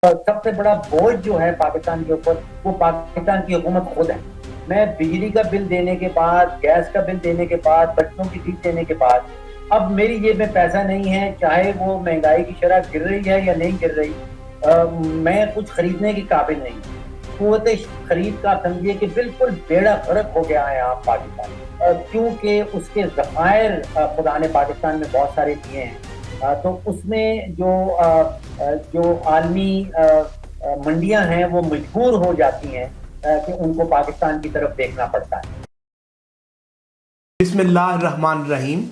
سب سے بڑا بوجھ جو ہے پاکستان کے اوپر وہ پاکستان کی حکومت خود ہے. میں بجلی کا بل دینے کے بعد, گیس کا بل دینے کے بعد, بچوں کی فیس دینے کے بعد اب میری جیب میں پیسہ نہیں ہے, چاہے وہ مہنگائی کی شرح گر رہی ہے یا نہیں گر رہی, میں کچھ خریدنے کے قابل نہیں. قوت خرید کا سمجھیے کہ بالکل بیڑا غرق ہو گیا ہے آپ پاکستان, کیونکہ اس کے ذخائر خدا نے پاکستان میں بہت سارے دیے ہیں. تو اس میں جو عالمی منڈیاں ہیں وہ مجبور ہو جاتی ہیں کہ ان کو پاکستان کی طرف دیکھنا پڑتا ہے. بسم اللہ الرحمن الرحیم.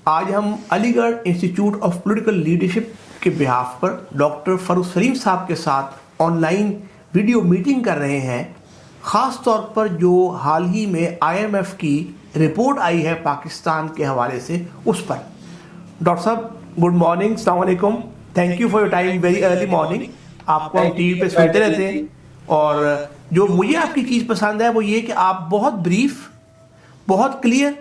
آج ہم علی گڑھ انسٹیٹیوٹ آف پولیٹیکل لیڈرشپ کے بہاف پر ڈاکٹر فاروق سلیم صاحب کے ساتھ آن لائن ویڈیو میٹنگ کر رہے ہیں, خاص طور پر جو حال ہی میں IMF کی رپورٹ آئی ہے پاکستان کے حوالے سے اس پر. ڈاکٹر صاحب گڈ مارننگ, السلام علیکم, thank you for your time, very early morning. آپ کو ہم ٹی وی پہ سنتے رہتے ہیں, اور جو مجھے آپ کی چیز پسند ہے وہ یہ کہ آپ بہت بریف, بہت کلیئر,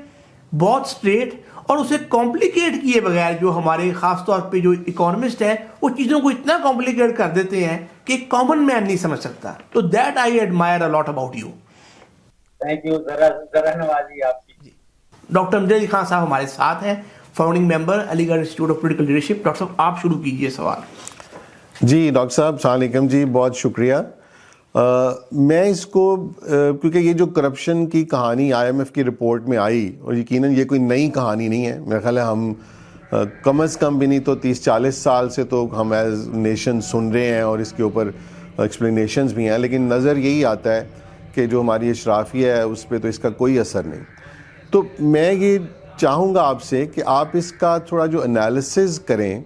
بہت اسٹریٹ اور اسے کمپلیکیٹ کیے بغیر, جو ہمارے خاص طور پہ جو اکانومسٹ ہیں وہ چیزوں کو اتنا کمپلیکیٹ کر دیتے ہیں کہ کامن مین نہیں سمجھ سکتا. تو that I admirer a lot about you. Thank you, ذرا نوازی آپ کی. ڈاکٹر امجد علی خان صاحب ہمارے ساتھ ہیں, فاؤنڈنگ ممبر علی گڑھ institute of political leadership. Doctor صاحب آپ شروع کیجیے سوال. جی ڈاکٹر صاحب السلام علیکم جی, بہت شکریہ. میں اس کو کیونکہ یہ جو کرپشن کی کہانی IMF کی رپورٹ میں آئی, اور یقیناً یہ کوئی نئی کہانی نہیں ہے, میرا خیال ہے ہم کم از کم بھی نہیں تو 30-40 سال سے تو ہم ایز نیشن سن رہے ہیں اور اس کے اوپر ایکسپلینیشنز بھی ہیں, لیکن نظر یہی آتا ہے کہ جو ہماری اشرافیہ ہے اس پہ تو اس کا کوئی اثر نہیں. تو میں یہ چاہوں گا آپ سے کہ آپ اس کا تھوڑا جو انالیسز کریں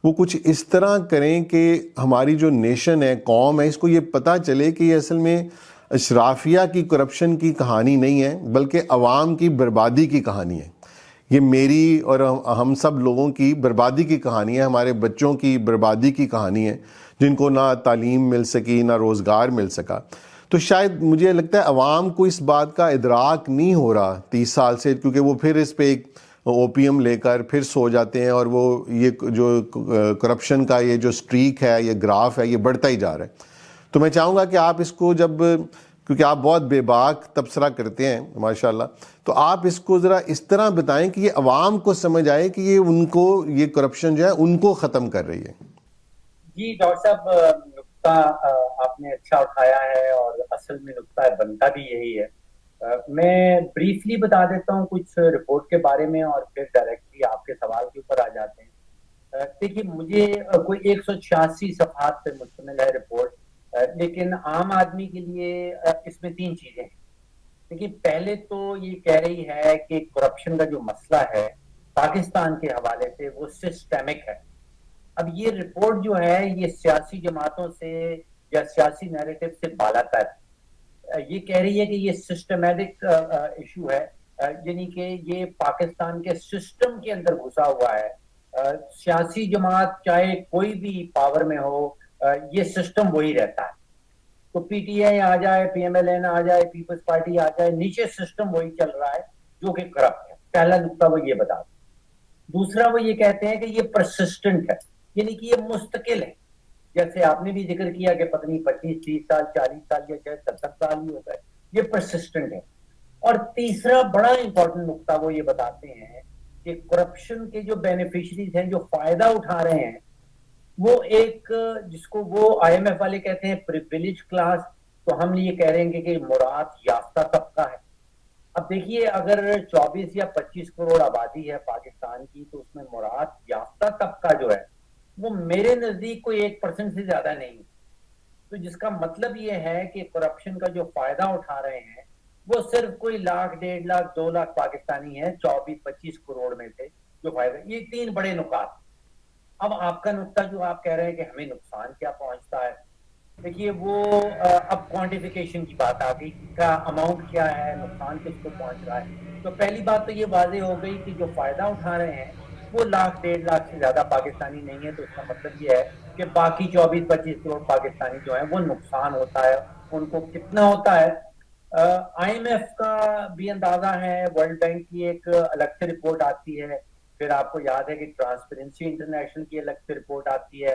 وہ کچھ اس طرح کریں کہ ہماری جو نیشن ہے, قوم ہے, اس کو یہ پتہ چلے کہ یہ اصل میں اشرافیہ کی کرپشن کی کہانی نہیں ہے بلکہ عوام کی بربادی کی کہانی ہے. یہ میری اور ہم سب لوگوں کی بربادی کی کہانی ہے, ہمارے بچوں کی بربادی کی کہانی ہے جن کو نہ تعلیم مل سکی نہ روزگار مل سکا. تو شاید مجھے لگتا ہے عوام کو اس بات کا ادراک نہیں ہو رہا 30 سال سے, کیونکہ وہ پھر اس پہ ایک اوپیم لے کر پھر سو جاتے ہیں, اور وہ یہ جو کرپشن کا یہ جو سٹریک ہے, یہ گراف ہے, یہ بڑھتا ہی جا رہا ہے. تو میں چاہوں گا کہ آپ اس کو جب, کیونکہ آپ بہت بے باک تبصرہ کرتے ہیں ماشاءاللہ, تو آپ اس کو ذرا اس طرح بتائیں کہ یہ عوام کو سمجھ آئے کہ یہ ان کو یہ کرپشن جو ہے ان کو ختم کر رہی ہے. جی ڈاکٹر صاحب, نقطہ آپ نے اچھا اٹھایا ہے اور اصل میں نقطہ بنتا بھی یہی ہے. میں بریفلی بتا دیتا ہوں کچھ رپورٹ کے بارے میں اور پھر ڈائریکٹلی آپ کے سوال کے اوپر آ جاتے ہیں. دیکھیے مجھے کوئی 186 صفحات پہ مشتمل ہے رپورٹ, لیکن عام آدمی کے لیے اس میں 3 چیزیں ہیں. دیکھیے پہلے تو یہ کہہ رہی ہے کہ کرپشن کا جو مسئلہ ہے پاکستان کے حوالے سے وہ سسٹمک ہے. اب یہ رپورٹ جو ہے یہ سیاسی جماعتوں سے یا سیاسی نیریٹو سے بالا تر یہ کہہ رہی ہے کہ یہ سسٹمیٹک ایشو ہے, یعنی کہ یہ پاکستان کے سسٹم کے اندر گھسا ہوا ہے. سیاسی جماعت چاہے کوئی بھی پاور میں ہو, یہ سسٹم وہی رہتا ہے. تو PTI آ جائے, PMLN آ جائے, پیپلز پارٹی آ جائے, نیچے سسٹم وہی چل رہا ہے جو کہ کرپٹ ہے. پہلا نقطہ وہ یہ بتا دیں. دوسرا وہ یہ کہتے ہیں کہ یہ پرسسٹنٹ ہے, یعنی کہ یہ مستقل ہے. جیسے آپ نے بھی ذکر کیا کہ پتہ نہیں 25-30 سال 40 سال یا شاید 70 سال ہی ہوتا ہے, یہ پرسسٹنٹ ہے. اور تیسرا بڑا امپورٹنٹ نقطہ وہ یہ بتاتے ہیں کہ کرپشن کے جو بینیفیشریز ہیں, جو فائدہ اٹھا رہے ہیں, وہ ایک جس کو وہ IMF والے کہتے ہیں پریویلیج کلاس, تو ہم یہ کہہ رہے ہیں کہ مراد یافتہ طبقہ ہے. اب دیکھیے اگر 24 یا 25 کروڑ آبادی ہے پاکستان کی, تو اس میں مراد یافتہ طبقہ جو ہے وہ میرے نزدیک کوئی 1% سے زیادہ نہیں. تو جس کا مطلب یہ ہے کہ کرپشن کا جو فائدہ اٹھا رہے ہیں وہ صرف کوئی 1,00,000, 1.5 لاکھ, 2 لاکھ پاکستانی ہیں 24-25 کروڑ میں سے جو فائدہ. یہ 3 بڑے نکات. اب آپ کا نقطہ جو آپ کہہ رہے ہیں کہ ہمیں نقصان کیا پہنچتا ہے, دیکھیے وہ اب کوانٹیفیکیشن کی بات آ گئی, کا اماؤنٹ کیا ہے, نقصان کس کو پہنچ رہا ہے. تو پہلی بات تو یہ واضح ہو گئی کہ جو فائدہ اٹھا رہے ہیں وہ 1,00,000, 1.5 لاکھ سے زیادہ پاکستانی نہیں ہے. تو اس کا مطلب یہ ہے کہ باقی 24-25 کروڑ پاکستانی جو ہیں وہ نقصان ہوتا ہے. ان کو کتنا ہوتا ہے, IMF کا بھی اندازہ ہے, ورلڈ بینک کی ایک الگ سے رپورٹ آتی ہے, پھر آپ کو یاد ہے کہ ٹرانسپیرنسی انٹرنیشنل کی الگ سے رپورٹ آتی ہے.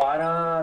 12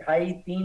2.5-3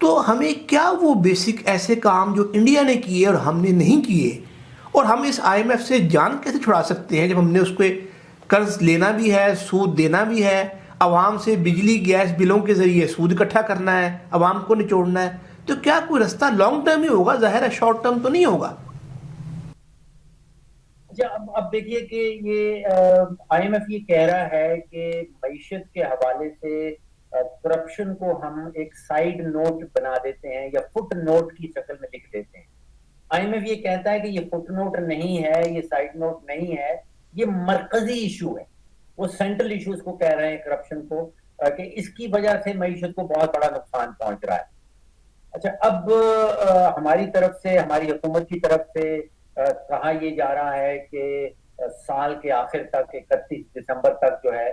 تو ہمیں کیا وہ بیسک ایسے کام جو انڈیا نے کیے اور ہم نے نہیں کیے، اور ہم اس آئی ایم ایف سے جان کیسے چھڑا سکتے ہیں جب ہم نے اس پہ قرض لینا بھی ہے، سود دینا بھی ہے، عوام سے بجلی گیس بلوں کے ذریعے سود اکٹھا کرنا ہے، عوام کو نچوڑنا ہے؟ تو کیا کوئی رستہ لانگ ٹرم ہی ہوگا؟ ظاہر ہے شارٹ ٹرم تو نہیں ہوگا۔ اچھا، اب دیکھیے کہ یہ آئی ایم ایف یہ کہہ رہا ہے کہ معیشت کے حوالے سے کرپشن کو ہم ایک سائیڈ نوٹ بنا دیتے ہیں یا فٹ نوٹ کی شکل میں لکھ دیتے ہیں۔ آئی ایم ایف یہ کہتا ہے کہ یہ فٹ نوٹ نہیں ہے، یہ سائیڈ نوٹ نہیں ہے، یہ مرکزی ایشو ہے۔ وہ سینٹرل ایشوز کو کہہ رہے ہیں کرپشن کو، کہ اس کی وجہ سے معیشت کو بہت بڑا نقصان پہنچ رہا ہے۔ اچھا، اب ہماری طرف سے، ہماری حکومت کی طرف سے کہا یہ جا رہا ہے کہ سال کے آخر تک 31 دسمبر تک جو ہے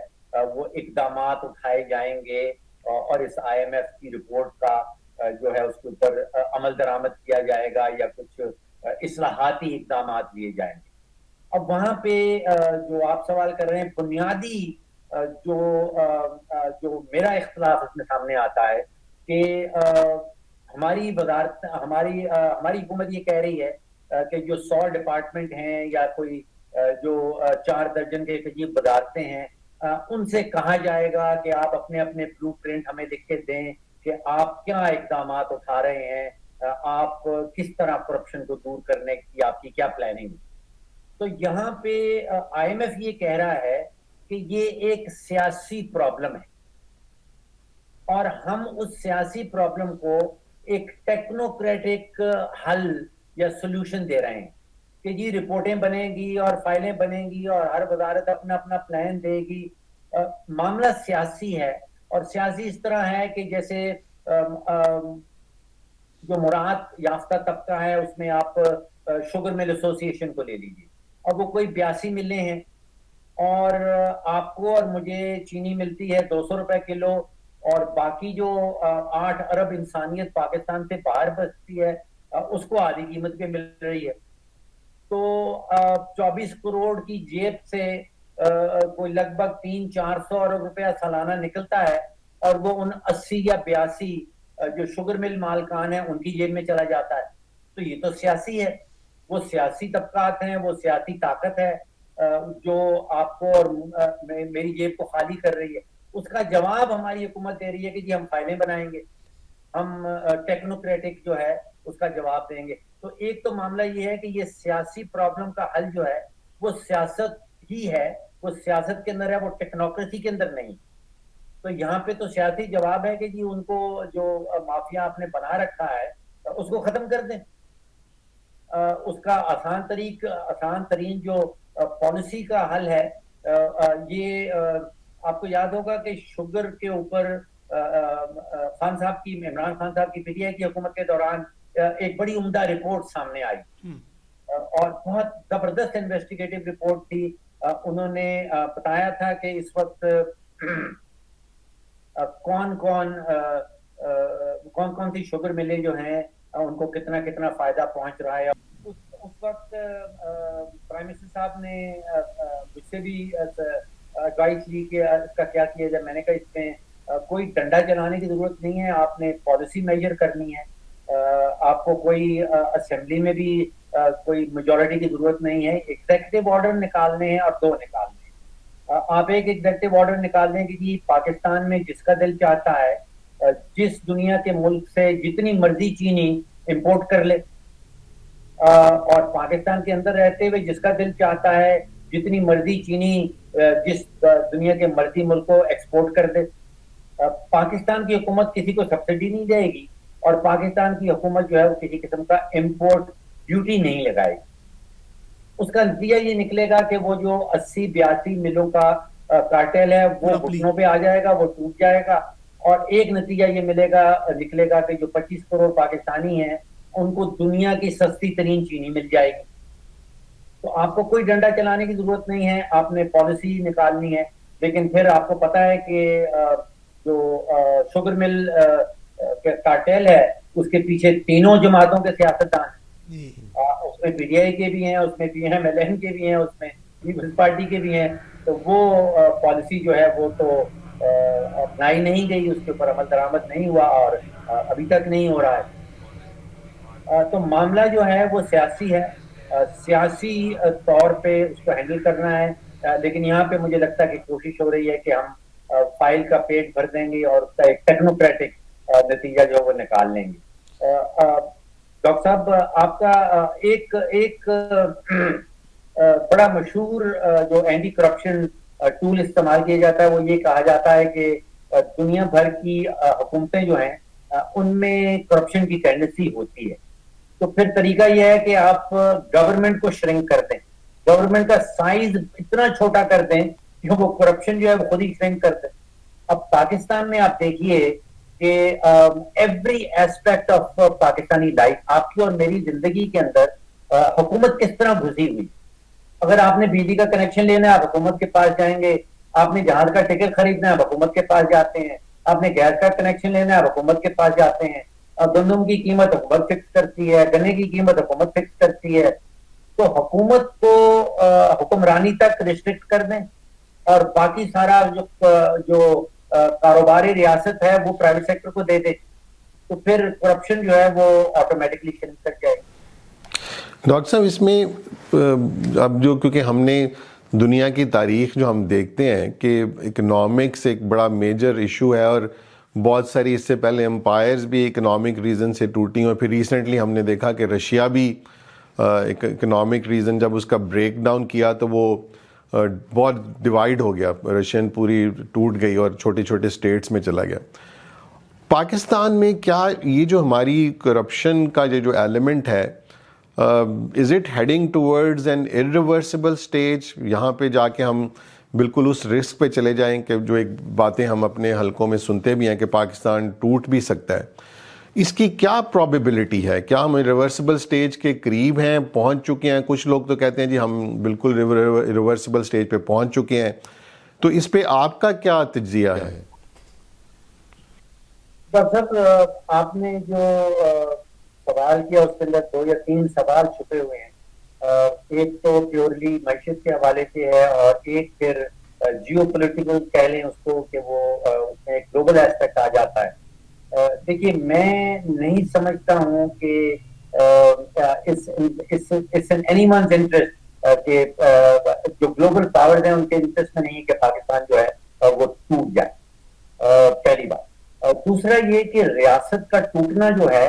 وہ اقدامات اٹھائے جائیں گے، اور اس آئی ایم ایف کی رپورٹ کا جو ہے اس کے اوپر عمل درآمد کیا جائے گا یا کچھ اصلاحاتی اقدامات لیے جائیں گے۔ اب وہاں پہ جو آپ سوال کر رہے ہیں، بنیادی جو میرا اختلاف اس میں سامنے آتا ہے کہ ہماری وزارت، ہماری حکومت یہ کہہ رہی ہے کہ جو 100 ڈپارٹمنٹ ہیں یا کوئی جو 4 درجن کے قریب وزارتیں ہیں، ان سے کہا جائے گا کہ آپ اپنے اپنے بلو پرنٹ ہمیں لکھ کے دیں کہ آپ کیا اقدامات اٹھا رہے ہیں، آپ کس طرح کرپشن کو دور کرنے کی آپ کی کیا پلاننگ ہے۔ تو یہاں پہ آئی ایم ایف یہ کہہ رہا ہے کہ یہ ایک سیاسی پرابلم ہے، اور ہم اس سیاسی پرابلم کو ایک ٹیکنوکریٹک حل یا سولوشن دے رہے ہیں کہ جی رپورٹیں بنیں گی اور فائلیں بنیں گی اور ہر وزارت اپنا اپنا پلان دے گی۔ معاملہ سیاسی ہے، اور سیاسی اس طرح ہے کہ جیسے جو مراعات یافتہ طبقہ ہے اس میں آپ شوگر مل ایسوسی ایشن کو لے لیجیے، اور وہ کوئی 82 ملیں ہیں، اور آپ کو اور مجھے چینی ملتی ہے 200 روپے کلو، اور باقی جو 8 ارب انسانیت پاکستان سے باہر بستی ہے اس کو آدھی قیمت پہ مل رہی ہے۔ تو 24 کروڑ کی جیب سے کوئی لگ بھگ 300-400 ارب روپیہ سالانہ نکلتا ہے، اور وہ ان 80 یا 82 جو شوگر مل مالکان ہیں ان کی جیب میں چلا جاتا ہے۔ تو یہ تو سیاسی ہے، وہ سیاسی طبقات ہیں، وہ سیاسی طاقت ہے جو آپ کو اور میری جیب کو خالی کر رہی ہے۔ اس کا جواب ہماری حکومت دے رہی ہے کہ جی ہم فائلیں بنائیں گے، ہم ٹیکنوکریٹک جو ہے اس کا جواب دیں گے۔ تو ایک تو معاملہ یہ ہے کہ یہ سیاسی پرابلم کا حل جو ہے وہ سیاست ہی ہے، وہ سیاست کے اندر ہے، وہ ٹیکنوکریسی کے اندر نہیں۔ تو یہاں پہ تو سیاسی جواب ہے کہ جی ان کو جو مافیا آپ نے بنا رکھا ہے اس کو ختم کر دیں۔ اس کا آسان ترین جو پالیسی کا حل ہے، یہ آپ کو یاد ہوگا کہ شوگر کے اوپر عمران خان صاحب کی پی ٹی آئی کی حکومت کے دوران ایک بڑی عمدہ رپورٹ سامنے آئی، اور بہت زبردست انویسٹیگیٹو رپورٹ تھی۔ انہوں نے بتایا تھا کہ اس وقت کون سی شوگر ملیں جو ہیں ان کو کتنا کتنا فائدہ پہنچ رہا ہے۔ اس وقت پرائم منسٹر صاحب نے مجھ سے بھی ایڈوائس لی کہ اس کا کیا کیا جائے۔ میں نے کہا اس میں کوئی ڈنڈا چلانے کی ضرورت نہیں ہے، آپ نے پالیسی میجر کرنی ہے، آپ کو کوئی اسمبلی میں بھی کوئی میجورٹی کی ضرورت نہیں ہے، ایگزیکٹو آرڈر نکالنے ہیں اور 2 نکالنے ہیں۔ آپ ایک ایگزیکٹو آرڈر نکال دیں کہ جی پاکستان میں جس کا دل چاہتا ہے جس دنیا کے ملک سے جتنی مرضی چینی امپورٹ کر لے، اور پاکستان کے اندر رہتے ہوئے جس کا دل چاہتا ہے جتنی مرضی چینی جس دنیا کے مرضی ملک کو ایکسپورٹ کر دے۔ پاکستان کی حکومت کسی کو سبسڈی نہیں دے گی، اور پاکستان کی حکومت جو ہے وہ کسی قسم کا امپورٹ ڈیوٹی نہیں لگائے گی۔ اس کا نتیجہ یہ نکلے گا کہ وہ جو 80-82 ملوں کا کارٹیل ہے وہ گھٹنوں پہ آ جائے گا، وہ ٹوٹ جائے گا، اور ایک نتیجہ یہ نکلے گا کہ جو 25 کروڑ پاکستانی ہیں ان کو دنیا کی سستی ترین چینی مل جائے گی۔ تو آپ کو کوئی ڈنڈا چلانے کی ضرورت نہیں ہے، آپ نے پالیسی نکالنی ہے۔ لیکن پھر آپ کو پتا ہے کہ جو شوگر مل کارٹیل ہے اس کے پیچھے تینوں جماعتوں کے سیاستدان ہیں، اس میں پی ڈی آئی کے بھی ہیں، اس میں پی ایم ایل این کے بھی ہیں، اس میں پیپلز پارٹی کے بھی ہیں۔ تو وہ پالیسی جو ہے وہ تو اپنائی نہیں گئی، اس کے اوپر عمل درآمد نہیں ہوا، اور ابھی تک نہیں ہو رہا ہے. تو معاملہ جو ہے وہ سیاسی ہے, سیاسی طور پہ اس کو ہینڈل کرنا ہے, لیکن یہاں پہ مجھے لگتا ہے کہ کوشش ہو رہی ہے کہ ہم فائل کا پیٹ بھر دیں گے اور اس کا ایک ٹیکنوکریٹک نتیجہ جو ہے وہ نکال لیں گے. ڈاکٹر صاحب, آپ کا ایک بڑا مشہور جو اینٹی کرپشن ٹول استعمال کیا جاتا ہے, وہ یہ کہا جاتا ہے کہ دنیا بھر کی حکومتیں جو ہیں ان میں کرپشن کی ٹینڈنسی ہوتی ہے. تو پھر طریقہ یہ ہے کہ آپ گورنمنٹ کو شرنک کر دیں, گورنمنٹ کا سائز اتنا چھوٹا کر دیں کہ وہ کرپشن جو ہے وہ خود ہی شرنک کر دیں. اب پاکستان میں آپ دیکھیے کہ every aspect of Pakistani life, آپ کی اور میری زندگی کے اندر حکومت کس طرح گھسی ہوئی. اگر آپ نے بجلی کا کنیکشن لینا ہے آپ حکومت کے پاس جائیں گے, آپ نے جہاز کا ٹکٹ خریدنا ہے آپ حکومت کے پاس جاتے ہیں, آپ نے گیس کا کنیکشن لینا ہے آپ حکومت کے پاس جاتے ہیں, گندم کی قیمت حکومت فکس کرتی ہے, گنے کی قیمت حکومت فکس کرتی ہے. تو حکومت کو حکمرانی تک ریسٹرکٹ کر دیں اور باقی سارا جو کاروباری ریاست ہے وہ پرائیویٹ سیکٹر کو دے دے, تو پھر کرپشن جو ہے وہ آٹومیٹکلی شرنک کر جائے گی. ڈاکٹر صاحب اس میں اب جو کیونکہ ہم نے دنیا کی تاریخ جو ہم دیکھتے ہیں کہ اکنامکس ایک بڑا میجر ایشو ہے, اور بہت ساری اس سے پہلے امپائرز بھی اکنامک ریزن سے ٹوٹی, اور پھر ریسنٹلی ہم نے دیکھا کہ رشیا بھی اکنامک ریزن جب اس کا بریک ڈاؤن کیا تو وہ بہت ڈیوائیڈ ہو گیا, رشین پوری ٹوٹ گئی اور چھوٹے چھوٹے اسٹیٹس میں چلا گیا. پاکستان میں کیا یہ جو ہماری کرپشن کا یہ جو ایلیمنٹ ہے, is it heading towards an irreversible stage, یہاں پہ جا کے ہم بالکل اس رسک پہ چلے جائیں کہ جو ایک باتیں ہم اپنے حلقوں میں سنتے بھی ہیں کہ پاکستان ٹوٹ بھی سکتا ہے, اس کی کیا پرابیبلٹی ہے؟ کیا ہم ریورسبل اسٹیج کے قریب ہیں, پہنچ چکے ہیں؟ کچھ لوگ تو کہتے ہیں جی ہم بالکل ریورسبل اسٹیج پہ پہنچ چکے ہیں, تو اس پہ آپ کا کیا تجزیہ ہے؟ صاحب آپ نے جو سوال کیا اس کے اندر 2 یا 3 سوال چھپے ہوئے ہیں. ایک تو پیورلی معیشت کے حوالے سے ہے, اور ایک پھر جیو پولیٹیکل کہہ لیں اس کو کہ وہ اس میں ایک گلوبل ایسپیکٹ آ جاتا ہے. دیکھیے میں نہیں سمجھتا ہوں کہ اینی ونز انٹرسٹ کہ جو گلوبل پاورز ہیں ان کے انٹرسٹ میں نہیں کہ پاکستان جو ہے وہ ٹوٹ جائے, پہلی بات. دوسرا یہ کہ ریاست کا ٹوٹنا جو ہے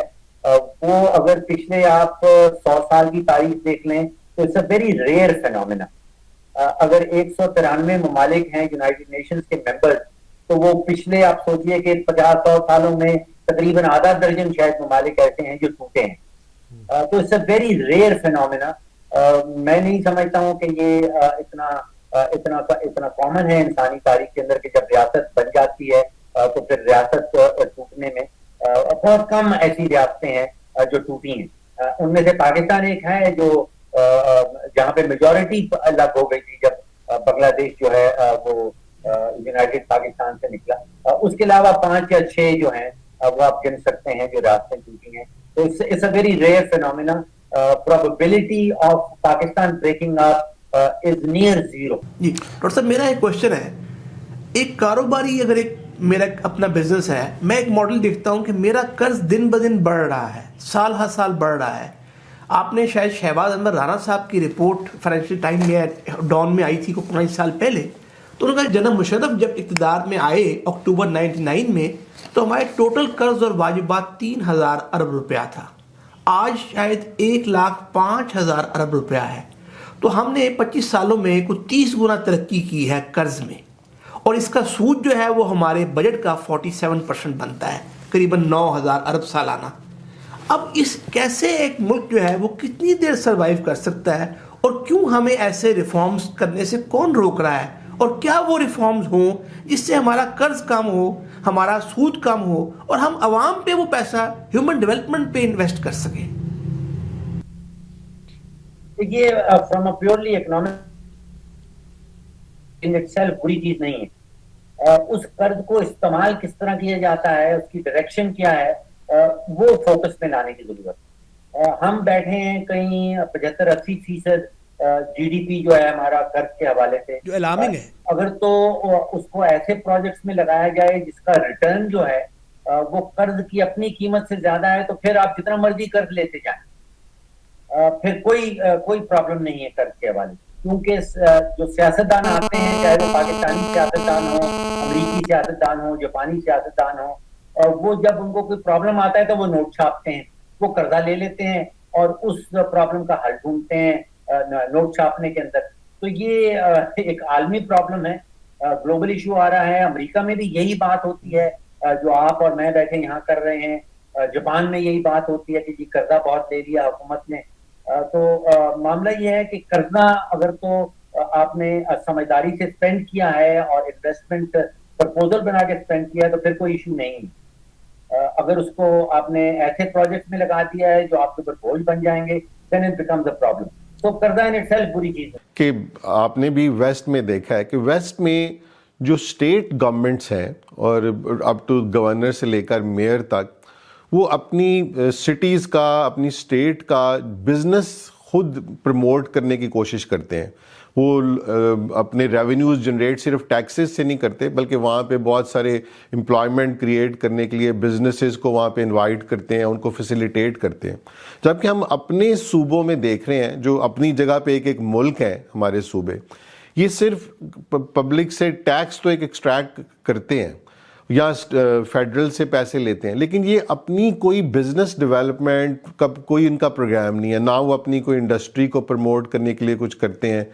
وہ اگر پچھلے آپ 100 سال کی تاریخ دیکھ لیں تو it's a very rare phenomena. اگر 193 ممالک ہیں یونائٹڈ نیشنز کے ممبرز, تو وہ پچھلے آپ سوچئے کہ 50-100 سالوں میں تقریباً آدھا درجن شاید ممالک ایسے ہیں جو ٹوٹے ہیں. تو it's a very rare phenomena. میں نہیں سمجھتا ہوں کہ یہ اتنا کامن ہے انسانی تاریخ کے اندر کہ جب ریاست بن جاتی ہے تو پھر ریاست ٹوٹنے میں بہت کم ایسی ریاستیں ہیں جو ٹوٹی ہیں. ان میں سے پاکستان ایک ہے جو جہاں پہ میجورٹی الگ ہو گئی تھی جب بنگلہ دیش جو ہے وہ یونائٹڈ پاکستان سے نکلا. اس کے علاوہ 5 یا 6 جو ہیں وہ آپ گن سکتے ہیں جو ریاستیں ٹوٹی ہیں. تو it's a very rare phenomena. probability of Pakistan breaking up is near zero. جی ڈاکٹر صاحب میرا ایک کوشچن ہے, ایک کاروباری اگر میرا اپنا بزنس ہے, میں ایک ماڈل دیکھتا ہوں کہ میرا قرض دن بدن بڑھ رہا ہے, سال ہر سال بڑھ رہا ہے. آپ نے شاید شہباز احمد رانا صاحب کی رپورٹ فائنینشیل ٹائم میں ڈان میں آئی تھی کو 5 سال پہلے, تو انہوں نے کہا جناب مشرف جب اقتدار میں آئے اکتوبر 99 میں تو ہمارے ٹوٹل قرض اور واجبات 3000 ارب روپیہ تھا, آج شاید 1,05,000 ارب روپیہ ہے. تو ہم نے 25 سالوں میں کچھ 30 گنا ترقی کی ہے قرض میں, اور اس کا سود جو ہے وہ ہمارے بجٹ کا 47% بنتا ہے, قریباً 9,000 ارب سالانہ. اب اس کیسے ایک ملک جو ہے وہ کتنی دیر سروائیو کر سکتا ہے, اور کیوں ہمیں ایسے ریفارمز کرنے سے کون روک رہا ہے, اور کیا وہ ریفارمز ہوں جس سے ہمارا قرض کم ہو, ہمارا سود کم ہو, اور ہم عوام پہ وہ پیسہ ہیومن ڈیولپمنٹ پہ انویسٹ کر سکیں. یہ from a purely economic in it self بری چیز نہیں ہے. اس قرض کو استعمال کس طرح کیا جاتا ہے, اس کی ڈائریکشن کیا ہے, وہ فوکس میں لانے کی ضرورت ہے. ہم بیٹھے ہیں کہیں 75-80% جی ڈی پی جو ہے ہمارا قرض کے حوالے سے, جو الارمنگ ہے. اگر تو اس کو ایسے پروجیکٹس میں لگایا جائے جس کا ریٹرن جو ہے وہ قرض کی اپنی قیمت سے زیادہ ہے تو پھر آپ جتنا مرضی قرض لیتے جائیں، پھر کوئی پرابلم نہیں ہے قرض کے حوالے سے، کیونکہ جو سیاستدان آتے ہیں چاہے وہ پاکستانی سیاستدان ہو، امریکی سیاستدان ہو، جاپانی سیاستدان ہو، اور وہ جب ان کو کوئی پرابلم آتا ہے تو وہ نوٹ چھاپتے ہیں، وہ قرضہ لے لیتے ہیں اور اس پرابلم کا حل ڈھونڈتے ہیں نوٹ چھاپنے کے اندر. تو یہ ایک عالمی پرابلم ہے، گلوبل ایشو آ رہا ہے. امریکہ میں بھی یہی بات ہوتی ہے جو آپ اور میں بیٹھے یہاں کر رہے ہیں. جاپان میں یہی بات ہوتی ہے کہ جی قرضہ بہت لے لیا حکومت نے. تو معاملہ یہ ہے کہ قرضہ اگر تو آپ نے سمجھداری سے اسپینڈ کیا ہے اور انویسٹمنٹ پرپوزل بنا کے اسپینڈ کیا ہے تو پھر کوئی ایشو نہیں. اگر اس کو آپ نے ایسے پروجیکٹ میں لگا دیا ہے جو آپ کے اوپر بوجھ بن جائیں گے then it becomes a problem. تو قرضہ ان itself بری چیز ہے. کہ آپ نے بھی ویسٹ میں دیکھا ہے کہ ویسٹ میں جو اسٹیٹ گورنمنٹس ہیں اور اپ ٹو گورنر سے لے کر میئر تک، وہ اپنی سٹیز کا، اپنی اسٹیٹ کا بزنس خود پروموٹ کرنے کی کوشش کرتے ہیں. وہ اپنے ریونیوز جنریٹ صرف ٹیکسز سے نہیں کرتے بلکہ وہاں پہ بہت سارے امپلائمنٹ کریٹ کرنے کے لیے بزنسز کو وہاں پہ انوائٹ کرتے ہیں، ان کو فیسیلیٹیٹ کرتے ہیں. جبکہ ہم اپنے صوبوں میں دیکھ رہے ہیں جو اپنی جگہ پہ ایک ملک ہے ہمارے صوبے، یہ صرف پبلک سے ٹیکس تو ایک ایکسٹریکٹ کرتے ہیں یا فیڈرل سے پیسے لیتے ہیں، لیکن یہ اپنی کوئی بزنس ڈیولپمنٹ کا کوئی ان کا پروگرام نہیں ہے. نہ وہ اپنی کوئی انڈسٹری کو پروموٹ کرنے کے لیے کچھ کرتے ہیں،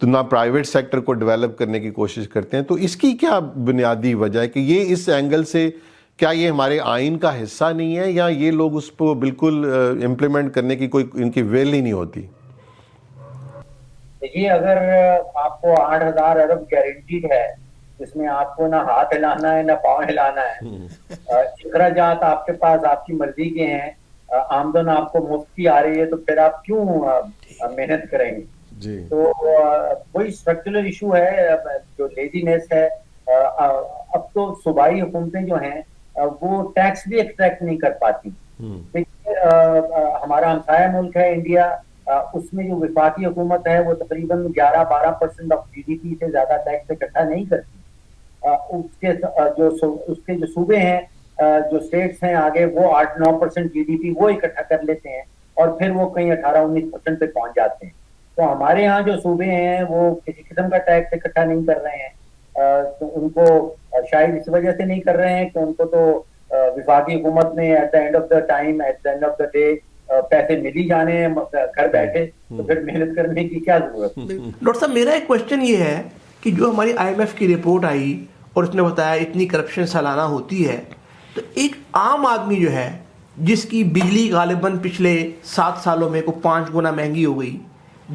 تو نہ پرائیویٹ سیکٹر کو ڈیولپ کرنے کی کوشش کرتے ہیں. تو اس کی کیا بنیادی وجہ ہے کہ یہ اس اینگل سے کیا یہ ہمارے آئین کا حصہ نہیں ہے یا یہ لوگ اس کو بالکل امپلیمنٹ کرنے کی کوئی ان کی ویل ہی نہیں ہوتی؟ دیکھیے، اگر آپ کو 8,000 ارب گارنٹیڈ ہے جس میں آپ کو نہ ہاتھ ہلانا ہے نہ پاؤں ہلانا ہے، اخراجات آپ کے پاس آپ کی مرضی کے ہیں، آمدن آپ کو مفت کی آ رہی ہے، تو پھر آپ کیوں محنت کریں گے؟ تو وہی اسٹرکچرل ایشو ہے جو لیزینس ہے. اب تو صوبائی حکومتیں جو ہیں وہ ٹیکس بھی ایکسٹریکٹ نہیں کر پاتی. دیکھیے، ہمارا ہمسایہ ملک ہے انڈیا، اس میں جو وفاقی حکومت ہے وہ تقریباً 11-12% آف جی ڈی پی سے زیادہ ٹیکس اکٹھا نہیں کرتی. اس کے جو صوبے ہیں، جو اسٹیٹس ہیں آگے، وہ 8-9% جی ڈی پی وہ اکٹھا کر لیتے ہیں اور پھر وہ کہیں 18-19% پہ پہنچ جاتے ہیں. تو ہمارے ہاں جو صوبے ہیں وہ کسی قسم کا ٹیکس اکٹھا نہیں کر رہے ہیں. تو ان کو شاید اس وجہ سے نہیں کر رہے ہیں کہ ان کو تو وفاقی حکومت نے at the end of the time, at the end of the day پیسے مل ہی جانے ہیں گھر بیٹھے، تو پھر محنت کرنے کی کیا ضرورت. ڈاکٹر صاحب، میرا ایک کوشچن یہ ہے کہ جو ہماری آئی ایم ایف کی رپورٹ آئی اور اس نے بتایا اتنی کرپشن سالانہ ہوتی ہے، تو ایک عام آدمی جو ہے جس کی بجلی غالباً پچھلے 7 سالوں میں کو 5 گنا مہنگی ہو گئی،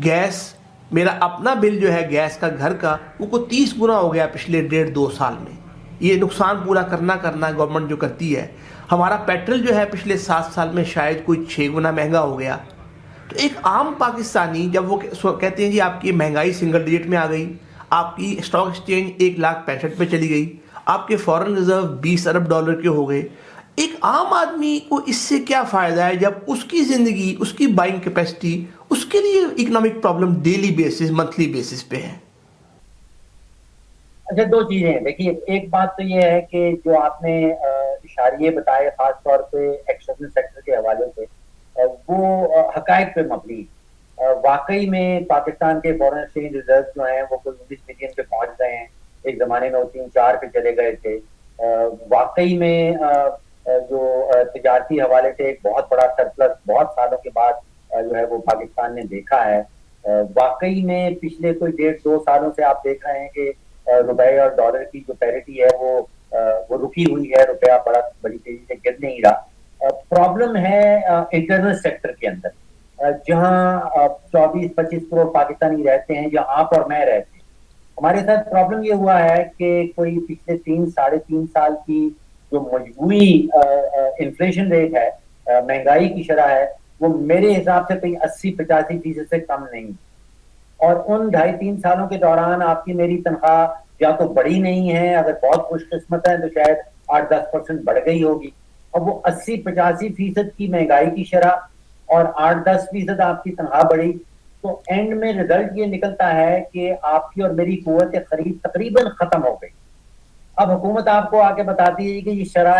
گیس، میرا اپنا بل جو ہے گیس کا گھر کا وہ کو 30 گنا ہو گیا پچھلے 1.5-2 سال میں. یہ نقصان پورا کرنا گورنمنٹ جو کرتی ہے. ہمارا پیٹرول جو ہے پچھلے 7 سال میں شاید کوئی 6 گنا مہنگا ہو گیا. تو ایک عام پاکستانی جب وہ کہتے ہیں جی آپ کی مہنگائی سنگل ڈیجٹ میں آ گئی، آپ کی اسٹاک ایکسچینج 1,65,000 پہ چلی گئی، آپ کے فورن ریزرو 20 ارب ڈالر کے ہو گئے، ایک عام آدمی کو اس سے کیا فائدہ ہے جب اس کی زندگی، اس کی بائنگ کیپیسٹی، اس کے لیے economic problem daily basis, monthly basis پہ ہے؟ اچھا، 2 چیزیں ہیں. دیکھیے، ایک بات تو یہ ہے کہ جو آپ نے اشاریے بتائے خاص طور پہ ایکسٹرنل سیکٹر کے حوالے سے، وہ حقائق پہ مبنی. واقعی میں پاکستان کے فورن ایکسچینج ریزرو جو ہیں وہ کوئی 19 ملین پہ پہنچ گئے ہیں. ایک زمانے میں وہ 3-4 پہ چلے گئے تھے. واقعی میں جو تجارتی حوالے سے ایک بہت بڑا سرپلس بہت سالوں کے بعد جو ہے وہ پاکستان نے دیکھا ہے. واقعی میں پچھلے کوئی 1.5-2 سالوں سے آپ دیکھ رہے ہیں کہ روپے اور ڈالر کی جو پیرٹی ہے وہ رکی ہوئی ہے. روپیہ بڑی تیزی سے گر نہیں رہا. پرابلم ہے انٹرنل سیکٹر کے اندر، جہاں 24-25 کروڑ پاکستانی رہتے ہیں، جہاں آپ اور میں رہتے ہیں. ہمارے ساتھ پرابلم یہ ہوا ہے کہ کوئی پچھلے 3-3.5 سال کی جو مجموعی انفلیشن ریٹ ہے، مہنگائی کی شرح ہے، وہ میرے حساب سے کہیں 80-85% سے کم نہیں. اور ان 2.5-3 سالوں کے دوران آپ کی میری تنخواہ یا تو بڑی نہیں ہے، اگر بہت خوش قسمت ہے تو شاید 8-10% بڑھ گئی ہوگی. اب وہ 80-85% کی مہنگائی کی شرح اور 8-10% آپ کی تنخواہ بڑھی، تو اینڈ میں رزلٹ یہ نکلتا ہے کہ آپ کی اور میری قوت خرید تقریباً ختم ہو گئی. اب حکومت آپ کو آ کے بتاتی ہے کہ یہ شرح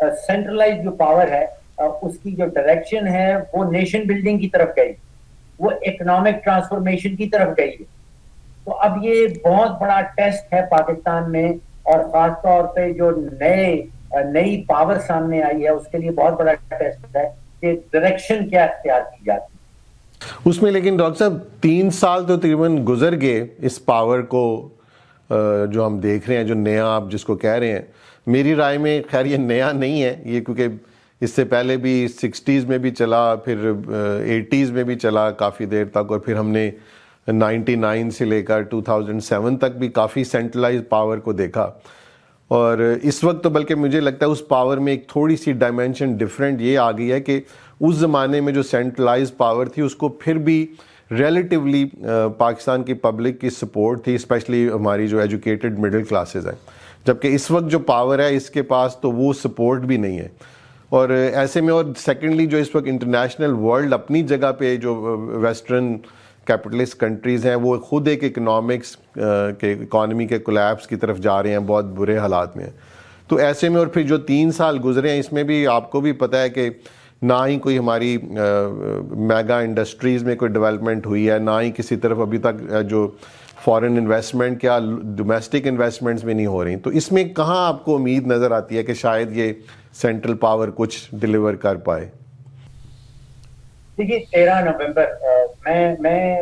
سینٹرلائز جو پاور ہے اس کی جو ڈائریکشن ہے وہ نیشن بلڈنگ کی طرف گئی, وہ اکنامک ٹرانسفارمیشن کی طرف گئی ہے. تو اب یہ بہت بڑا ٹیسٹ ہے پاکستان میں, اور خاص طور پہ جو نئی پاور سامنے آئی ہے اس کے لیے بہت بڑا ٹیسٹ ہے کہ ڈائریکشن کیا اختیار کی جاتی ہے اس میں. لیکن ڈاکٹر صاحب 3 سال تو تقریباً گزر گئے اس پاور کو جو ہم دیکھ رہے ہیں, جو نیا آپ جس کو کہہ رہے ہیں, میری رائے میں خیر یہ نیا نہیں ہے یہ, کیونکہ اس سے پہلے بھی 60s میں بھی چلا, پھر 80s میں بھی چلا کافی دیر تک, اور پھر ہم نے 99 سے لے کر 2007 تک بھی کافی سینٹرلائز پاور کو دیکھا. اور اس وقت تو بلکہ مجھے لگتا ہے اس پاور میں ایک تھوڑی سی ڈائمینشن ڈفرینٹ یہ آ گئی ہے کہ اس زمانے میں جو سینٹرلائز پاور تھی اس کو پھر بھی ریلیٹیولی پاکستان کی پبلک کی سپورٹ تھی, اسپیشلی ہماری جو ایجوکیٹڈ مڈل کلاسز ہیں, جبکہ اس وقت جو پاور ہے اس کے پاس تو وہ سپورٹ بھی نہیں ہے. اور ایسے میں, اور سیکنڈلی جو اس وقت انٹرنیشنل ورلڈ اپنی جگہ پہ جو ویسٹرن کیپٹلسٹ کنٹریز ہیں وہ خود ایک اکانومی کے کولیپس کی طرف جا رہے ہیں, بہت برے حالات میں ہیں. تو ایسے میں اور پھر جو 3 سال گزرے ہیں اس میں بھی آپ کو بھی پتہ ہے کہ نہ ہی کوئی ہماری میگا انڈسٹریز میں کوئی ڈیولپمنٹ ہوئی ہے, نہ ہی کسی طرف ابھی تک جو فارن انویسٹمنٹ کیا ڈومیسٹک انویسٹمنٹس میں نہیں ہو رہی. تو اس میں کہاں آپ کو امید نظر آتی ہے کہ شاید یہ سینٹرل پاور کچھ ڈیلیور کر پائے؟ دیکھیے 13 نومبر میں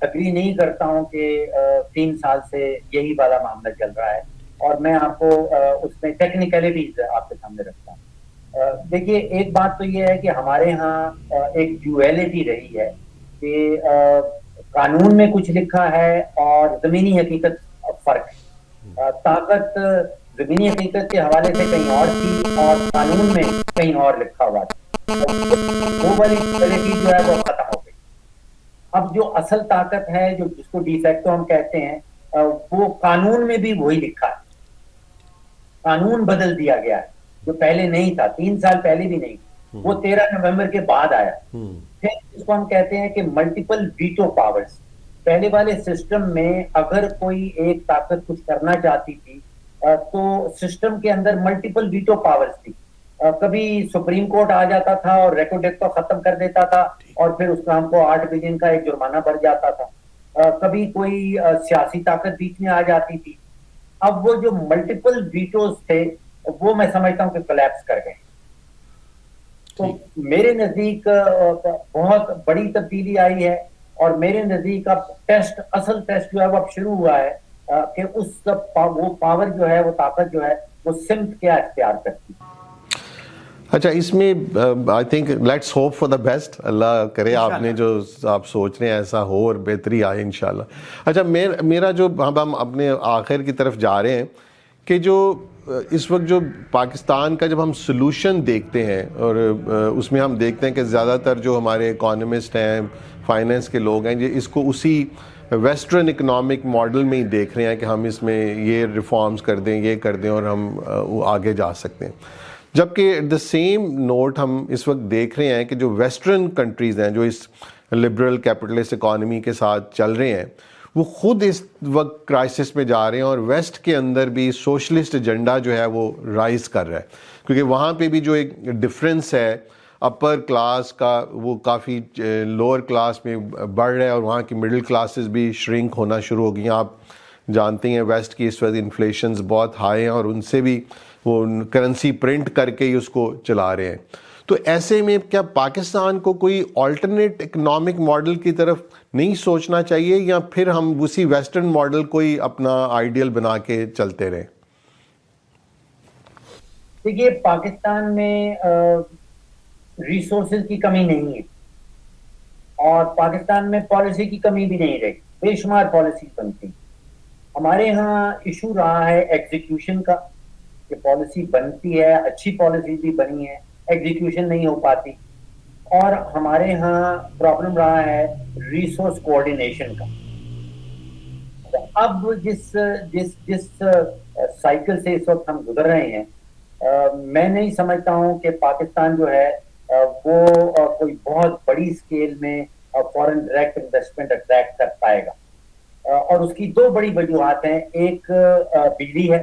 اگری نہیں کرتا ہوں کہ 3 سال سے یہی والا معاملہ چل رہا ہے, اور میں آپ کو اس میں ٹیکنیکلٹیز آپ کے سامنے رکھتا ہوں. دیکھیے ایک بات تو یہ ہے کہ ہمارے ہاں ایک ڈیویلٹی رہی ہے کہ قانون میں کچھ لکھا ہے اور زمینی حقیقت فرق ہے. طاقت زمینی حقیقت کے حوالے سے کہیں اور تھی اور قانون میں کہیں اور لکھا ہوا تھا, وہ والی ڈیویلٹی جو ہے وہ ختم ہو گئی. اب جو اصل طاقت ہے جو جس کو ڈی فیکٹو ہم کہتے ہیں وہ قانون میں بھی وہی لکھا ہے, قانون بدل دیا گیا ہے جو پہلے نہیں تھا, 3 سال پہلے بھی نہیں, وہ 13 نومبر کے بعد آیا. پھر اس کو ہم کہتے ہیں کہ ملٹیپل ویٹو پاورز. پہلے والے سسٹم میں اگر کوئی ایک طاقت کچھ کرنا چاہتی تھی تو سسٹم کے اندر ملٹیپل ویٹو پاورز تھی. کبھی سپریم کورٹ آ جاتا تھا اور ریکوڈیکٹ کو ختم کر دیتا تھا اور پھر اس کا ہم کو 8 بلین کا ایک جرمانہ بڑھ جاتا تھا. کبھی کوئی سیاسی طاقت بیچ میں آ جاتی تھی. اب وہ جو ملٹیپل ویٹوز تھے وہ میں سمجھتا ہوں کہ کولیپس کر گئے. تو میرے نزدیک بہت بڑی تبدیلی آئی ہے, اور میرے نزدیک اب ٹیسٹ, اصل ٹیسٹ جو ہے وہ اب شروع ہوا ہے کہ وہ پاور جو ہے, وہ طاقت جو ہے وہ سمت کیا اختیار کرتی ہے. اچھا, اس میں I think let's hope for the best, اللہ کرے آپ نے جو آپ سوچ رہے ہیں ایسا ہو اور بہتری آئے انشاءاللہ. اچھا, میرا جو ہم اپنے آخر کی طرف جا رہے ہیں کہ جو اس وقت جو پاکستان کا جب ہم سلوشن دیکھتے ہیں اور اس میں ہم دیکھتے ہیں کہ زیادہ تر جو ہمارے اکانومسٹ ہیں, فائنینس کے لوگ ہیں, یہ اس کو اسی ویسٹرن اکنامک ماڈل میں ہی دیکھ رہے ہیں کہ ہم اس میں یہ ریفارمز کر دیں, یہ کر دیں اور ہم آگے جا سکتے ہیں. جبکہ ایٹ دا سیم نوٹ ہم اس وقت دیکھ رہے ہیں کہ جو ویسٹرن کنٹریز ہیں جو اس لبرل کیپٹلسٹ اکانومی کے ساتھ چل رہے ہیں وہ خود اس وقت کرائسس میں جا رہے ہیں, اور ویسٹ کے اندر بھی سوشلسٹ ایجنڈا جو ہے وہ رائز کر رہا ہے, کیونکہ وہاں پہ بھی جو ایک ڈفرینس ہے اپر کلاس کا وہ کافی لوور کلاس میں بڑھ رہا ہے, اور وہاں کی مڈل کلاسز بھی شرنک ہونا شروع ہو گئی ہیں. آپ جانتے ہیں ویسٹ کی اس وقت انفلیشنز بہت ہائی ہیں اور ان سے بھی وہ کرنسی پرنٹ کر کے ہی اس کو چلا رہے ہیں. تو ایسے میں کیا پاکستان کو کوئی آلٹرنیٹ اکنامک ماڈل کی طرف نہیں سوچنا چاہیے, یا پھر ہم اسی ویسٹرن ماڈل کو ہی اپنا آئیڈیل بنا کے چلتے رہیں؟ دیکھیے پاکستان میں ریسورسز کی کمی نہیں ہے, اور پاکستان میں پالیسی کی کمی بھی نہیں رہی, بے شمار پالیسیز بنتی. ہمارے ہاں ایشو رہا ہے ایگزیکیوشن کا, کہ پالیسی بنتی ہے, اچھی پالیسی بھی بنی ہے, ایگزیکیوشن نہیں ہو پاتی. اور ہمارے ہاں پرابلم رہا ہے ریسورس کوآرڈینیشن کا. اب جس سائیکل سے اس وقت ہم گزر رہے ہیں, میں نہیں سمجھتا ہوں کہ پاکستان جو ہے وہ کوئی بہت بڑی اسکیل میں فورن ڈائریکٹ انویسٹمنٹ اٹریکٹ کر پائے گا. اور اس کی 2 بڑی وجوہات ہیں. ایک بجلی ہے,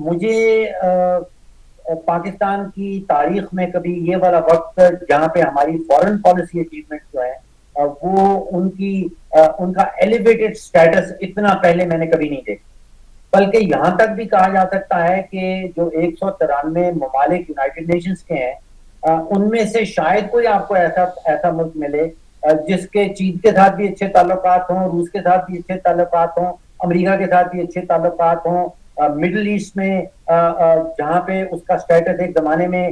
مجھے پاکستان کی تاریخ میں کبھی یہ والا وقت جہاں پہ ہماری فورن پالیسی اچیومنٹ جو ہے وہ ان کا ایلیویٹڈ سٹیٹس اتنا پہلے میں نے کبھی نہیں دیکھا، بلکہ یہاں تک بھی کہا جا سکتا ہے کہ جو 193 ممالک یونائٹڈ نیشنز کے ہیں ان میں سے شاید کوئی آپ کو ایسا ملک ملے جس کے چین کے ساتھ بھی اچھے تعلقات ہوں، روس کے ساتھ بھی اچھے تعلقات ہوں، امریکہ کے ساتھ بھی اچھے تعلقات ہوں، مڈل ایسٹ میں جہاں پہ اس کا سٹیٹس ایک زمانے میں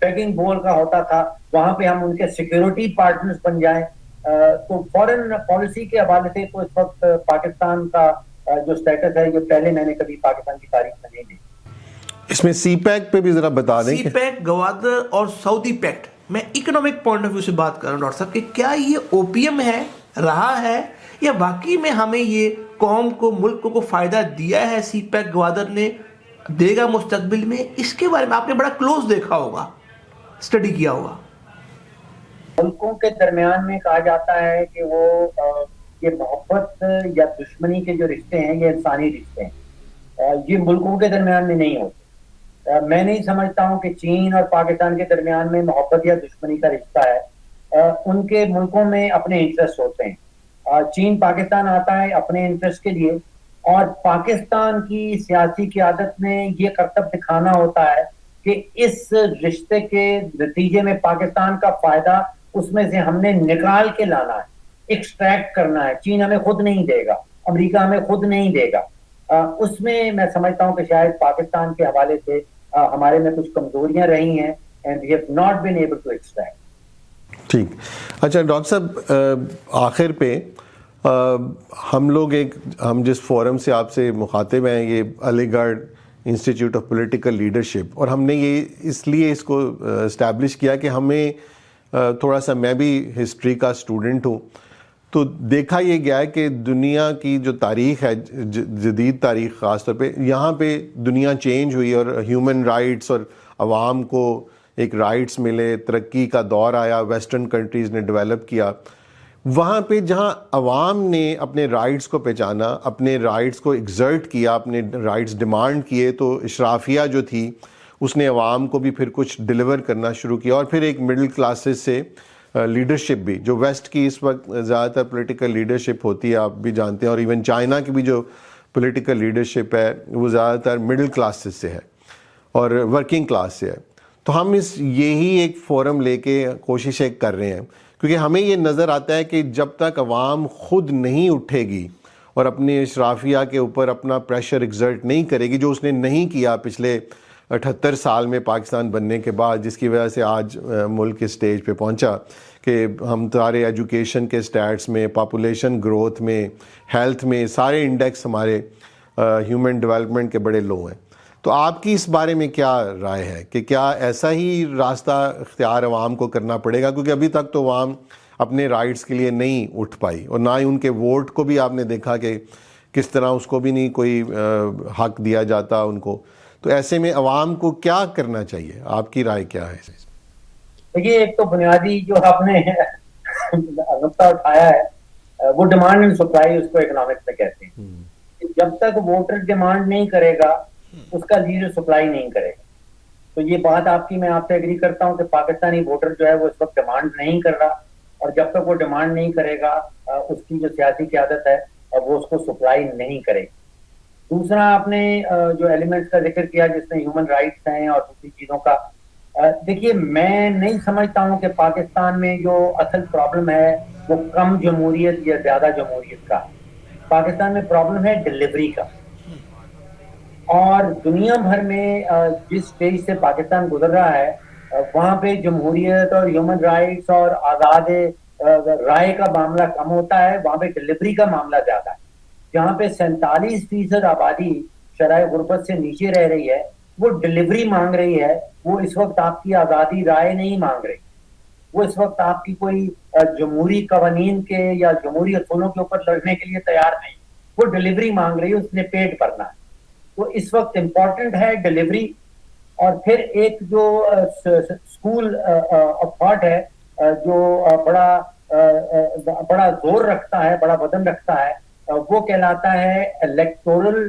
بیگنگ بول کا ہوتا تھا، وہاں پہ ہم ان کے سیکیورٹی پارٹنرز بن جائیں. تو فورن پالیسی کے حوالے سے تو اس وقت پاکستان کا جو سٹیٹس ہے یہ پہلے میں نے کبھی پاکستان کی تاریخ میں نہیں دیکھا. اس میں سی پیک پہ بھی ذرا بتا دیں. سی پیک، گوادر اور سعودی پیکٹ، میں اکنامک پوائنٹ آف ویو سے بات کر رہا ہوں ڈاکٹر صاحب کہ کیا یہ اوپیم ہے، رہا ہے، یا واقعی میں ہمیں یہ قوم کو، ملک کو فائدہ دیا ہے سی پیک گوادر نے، دے گا مستقبل میں؟ اس کے بارے میں آپ نے بڑا کلوز دیکھا ہوگا، اسٹڈی کیا ہوگا. ملکوں کے درمیان میں کہا جاتا ہے کہ وہ یہ محبت یا دشمنی کے جو رشتے ہیں یہ انسانی رشتے ہیں، یہ ملکوں کے درمیان میں نہیں ہوتے. میں نہیں سمجھتا ہوں کہ چین اور پاکستان کے درمیان میں محبت یا دشمنی کا رشتہ ہے. ان کے ملکوں میں اپنے انٹرسٹ ہوتے ہیں. چین پاکستان آتا ہے اپنے انٹرسٹ کے لیے، اور پاکستان کی سیاسی قیادت میں یہ کرتب دکھانا ہوتا ہے کہ اس رشتے کے نتیجے میں پاکستان کا فائدہ اس میں سے ہم نے نکال کے لانا ہے، ایکسٹریکٹ کرنا ہے. چین ہمیں خود نہیں دے گا، امریکہ ہمیں خود نہیں دے گا. اس میں سمجھتا ہوں کہ شاید پاکستان کے حوالے سے ہمارے میں کچھ کمزوریاں رہی ہیں and we have not been able to extract. ٹھیک. اچھا ڈاکٹر صاحب، آخر پہ ہم جس فورم سے آپ سے مخاطب ہیں، یہ علی گڑھ انسٹیٹیوٹ آف پولیٹیکل لیڈرشپ، اور ہم نے یہ اس لیے اس کو اسٹیبلش کیا کہ ہمیں تھوڑا سا، میں بھی ہسٹری کا اسٹوڈنٹ ہوں، تو دیکھا یہ گیا ہے کہ دنیا کی جو تاریخ ہے، جدید تاریخ خاص طور پہ، یہاں پہ دنیا چینج ہوئی اور ہیومن رائٹس اور عوام کو ایک رائٹس ملے، ترقی کا دور آیا، ویسٹرن کنٹریز نے ڈیولپ کیا. وہاں پہ جہاں عوام نے اپنے رائٹس کو پہچانا، اپنے رائٹس کو ایگزرٹ کیا، اپنے رائٹس ڈیمانڈ کیے، تو اشرافیہ جو تھی اس نے عوام کو بھی پھر کچھ ڈیلیور کرنا شروع کیا، اور پھر ایک مڈل کلاسز سے لیڈرشپ بھی، جو ویسٹ کی اس وقت زیادہ تر پولیٹیکل لیڈرشپ ہوتی ہے، آپ بھی جانتے ہیں، اور ایون چائنا کی بھی جو پولیٹیکل لیڈرشپ ہے وہ زیادہ تر مڈل کلاسز سے ہے اور ورکنگ کلاس سے ہے. تو ہم یہی ایک فورم لے کے کوششیں کر رہے ہیں، کیونکہ ہمیں یہ نظر آتا ہے کہ جب تک عوام خود نہیں اٹھے گی اور اپنے اشرافیہ کے اوپر اپنا پریشر ایگزرٹ نہیں کرے گی، جو اس نے نہیں کیا پچھلے 78 سال میں پاکستان بننے کے بعد، جس کی وجہ سے آج ملک اس سٹیج پہ پہنچا کہ ہم سارے ایجوکیشن کے سٹیٹس میں، پاپولیشن گروتھ میں، ہیلتھ میں، سارے انڈیکس ہمارے ہیومن ڈیولپمنٹ کے بڑے لو ہیں. تو آپ کی اس بارے میں کیا رائے ہے کہ کیا ایسا ہی راستہ اختیار عوام کو کرنا پڑے گا؟ کیونکہ ابھی تک تو عوام اپنے رائٹس کے لیے نہیں اٹھ پائی، اور نہ ہی ان کے ووٹ کو بھی آپ نے دیکھا کہ کس طرح اس کو بھی نہیں کوئی حق دیا جاتا ان کو. تو ایسے میں عوام کو کیا کرنا چاہیے؟ آپ کی رائے کیا ہے؟ دیکھیے، ایک تو بنیادی جو آپ نے نقطہ اٹھایا ہے وہ ڈیمانڈ اینڈ سپلائی، اس کو اکنامکس میں کہتے ہیں. جب تک ووٹر ڈیمانڈ نہیں کرے گا اس کا لیڈر سپلائی نہیں کرے گا. تو یہ بات آپ کی، میں آپ سے ایگری کرتا ہوں کہ پاکستانی ووٹر جو ہے وہ اس وقت ڈیمانڈ نہیں کر رہا، اور جب تک وہ ڈیمانڈ نہیں کرے گا اس کی جو سیاسی قیادت ہے وہ اس کو سپلائی نہیں کرے گی. دوسرا، آپ نے جو ایلیمنٹس کا ذکر کیا جس میں ہیومن رائٹس ہیں اور دوسری چیزوں کا، دیکھیے میں نہیں سمجھتا ہوں کہ پاکستان میں جو اصل پرابلم ہے وہ کم جمہوریت یا زیادہ جمہوریت کا. پاکستان میں پرابلم ہے ڈیلیوری کا. اور دنیا بھر میں جس سٹیج سے پاکستان گزر رہا ہے وہاں پہ جمہوریت اور ہیومن رائٹس اور آزاد رائے کا معاملہ کم ہوتا ہے، وہاں پہ ڈیلیوری کا معاملہ زیادہ ہے. جہاں پہ 47% آبادی شرح غربت سے نیچے رہ رہی ہے، وہ ڈیلیوری مانگ رہی ہے. وہ اس وقت آپ کی آزادی رائے نہیں مانگ رہی، وہ اس وقت آپ کی کوئی جمہوری قوانین کے یا جمہوری اصولوں کے اوپر لڑنے کے لیے تیار نہیں، وہ ڈیلیوری مانگ رہی ہے، اس نے پیٹ بھرنا ہے. تو اس وقت امپورٹنٹ ہے ڈیلیوری. اور پھر ایک جو اسکول آف تھاٹ ہے جو بڑا زور رکھتا ہے، بڑا وزن رکھتا ہے، وہ کہلاتا ہے electoral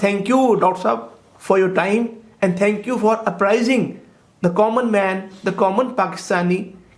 Thank you, Dr. Saab, for your time and thank you for apprising the common man, the common Pakistani